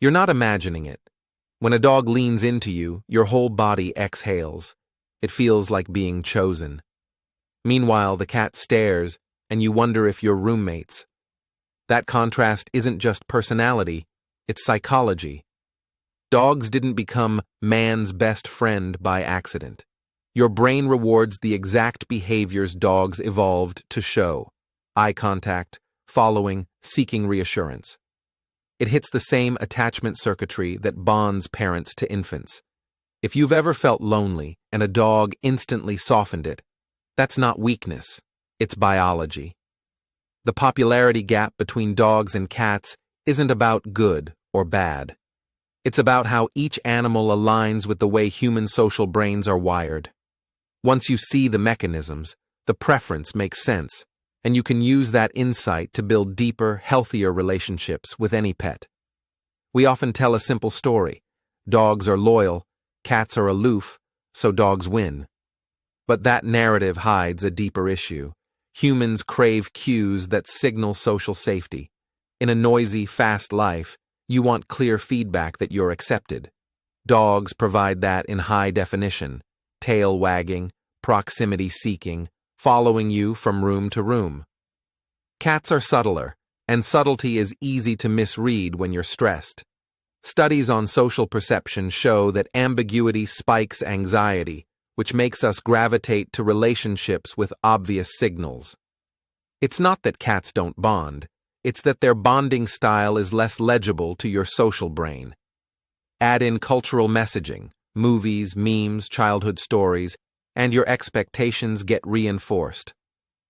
You're not imagining it. When a dog leans into you, your whole body exhales. It feels like being chosen. Meanwhile, the cat stares, and you wonder if you're roommates. That contrast isn't just personality, it's psychology. Dogs didn't become man's best friend by accident. Your brain rewards the exact behaviors dogs evolved to show: eye contact, following, seeking reassurance. It hits the same attachment circuitry that bonds parents to infants. If you've ever felt lonely and a dog instantly softened it, that's not weakness, it's biology. The popularity gap between dogs and cats isn't about good or bad. It's about how each animal aligns with the way human social brains are wired. Once you see the mechanisms, the preference makes sense, and you can use that insight to build deeper, healthier relationships with any pet. We often tell a simple story: dogs are loyal, cats are aloof, so dogs win. But that narrative hides a deeper issue. Humans crave cues that signal social safety. In a noisy, fast life, you want clear feedback that you're accepted. Dogs provide that in high definition: tail wagging, proximity seeking, following you from room to room. Cats are subtler, and subtlety is easy to misread when you're stressed. Studies on social perception show that ambiguity spikes anxiety, which makes us gravitate to relationships with obvious signals. It's not that cats don't bond, it's that their bonding style is less legible to your social brain. Add in cultural messaging, movies, memes, childhood stories, and your expectations get reinforced.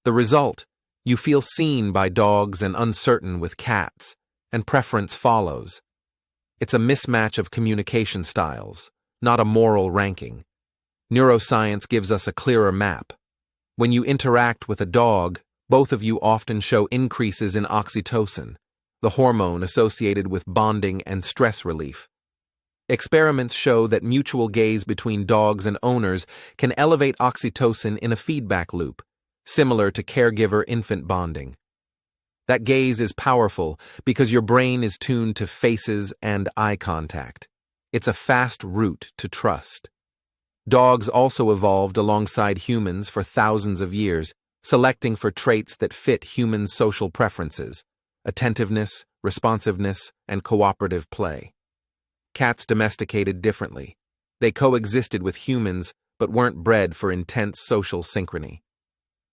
The result: you feel seen by dogs and uncertain with cats, and preference follows. It's a mismatch of communication styles, not a moral ranking. Neuroscience gives us a clearer map. When you interact with a dog, both of you often show increases in oxytocin, the hormone associated with bonding and stress relief. Experiments show that mutual gaze between dogs and owners can elevate oxytocin in a feedback loop, similar to caregiver-infant bonding. That gaze is powerful because your brain is tuned to faces and eye contact. It's a fast route to trust. Dogs also evolved alongside humans for thousands of years, selecting for traits that fit human social preferences: attentiveness, responsiveness, and cooperative play. Cats domesticated differently. They coexisted with humans, but weren't bred for intense social synchrony.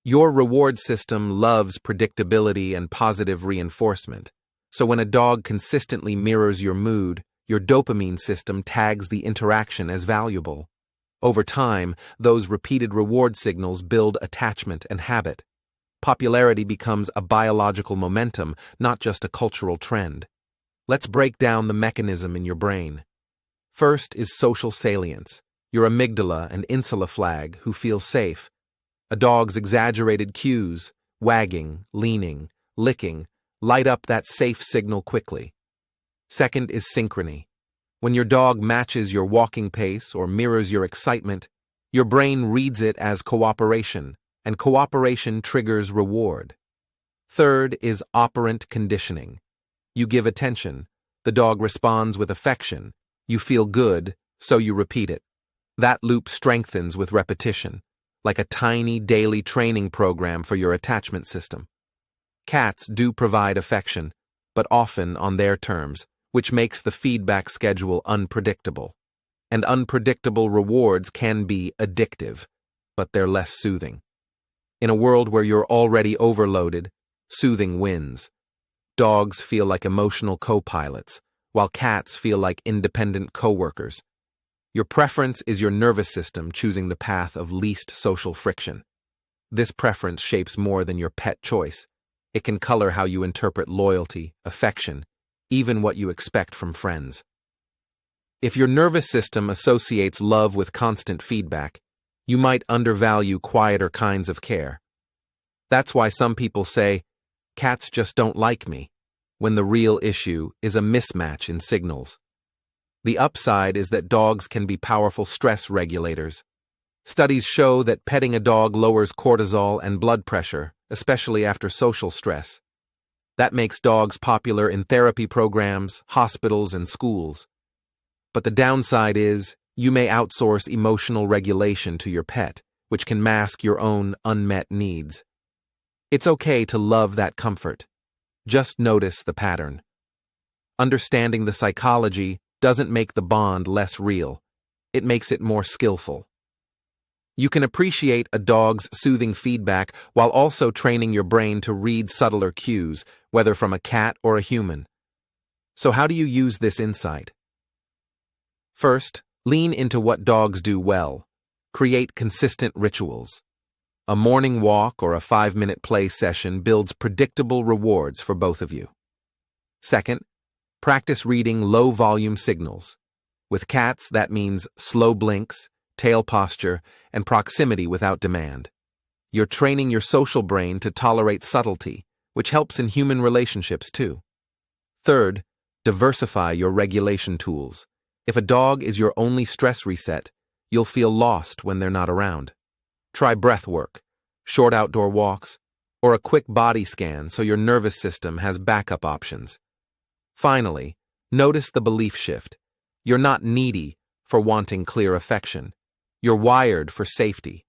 Your reward system loves predictability and positive reinforcement, so when a dog consistently mirrors your mood, your dopamine system tags the interaction as valuable. Over time, those repeated reward signals build attachment and habit. Popularity becomes a biological momentum, not just a cultural trend. Let's break down the mechanism in your brain. First is social salience, your amygdala and insula flag who feel safe. A dog's exaggerated cues, wagging, leaning, licking, light up that safe signal quickly. Second is synchrony. When your dog matches your walking pace or mirrors your excitement, your brain reads it as cooperation, and cooperation triggers reward. Third is operant conditioning. You give attention, the dog responds with affection, you feel good, so you repeat it. That loop strengthens with repetition, like a tiny daily training program for your attachment system. Cats do provide affection, but often on their terms, which makes the feedback schedule unpredictable. And unpredictable rewards can be addictive, but they're less soothing. In a world where you're already overloaded, soothing wins. Dogs feel like emotional co-pilots, while cats feel like independent co-workers. Your preference is your nervous system choosing the path of least social friction. This preference shapes more than your pet choice. It can color how you interpret loyalty, affection, even what you expect from friends. If your nervous system associates love with constant feedback, you might undervalue quieter kinds of care. That's why some people say, "Cats just don't like me," when the real issue is a mismatch in signals. The upside is that dogs can be powerful stress regulators. Studies show that petting a dog lowers cortisol and blood pressure, especially after social stress. That makes dogs popular in therapy programs, hospitals, and schools. But the downside is, you may outsource emotional regulation to your pet, which can mask your own unmet needs. It's okay to love that comfort. Just notice the pattern. Understanding the psychology doesn't make the bond less real. It makes it more skillful. You can appreciate a dog's soothing feedback while also training your brain to read subtler cues, whether from a cat or a human. So how do you use this insight? First, lean into what dogs do well. Create consistent rituals. A morning walk or a 5-minute play session builds predictable rewards for both of you. Second, practice reading low-volume signals. With cats, that means slow blinks, tail posture, and proximity without demand. You're training your social brain to tolerate subtlety, which helps in human relationships too. Third, diversify your regulation tools. If a dog is your only stress reset, you'll feel lost when they're not around. Try breath work, short outdoor walks, or a quick body scan so your nervous system has backup options. Finally, notice the belief shift. You're not needy for wanting clear affection. You're wired for safety.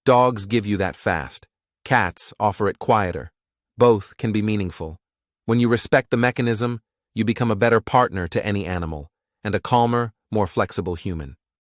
Dogs give you that fast. Cats offer it quieter. Both can be meaningful. When you respect the mechanism, you become a better partner to any animal, and a calmer, more flexible human.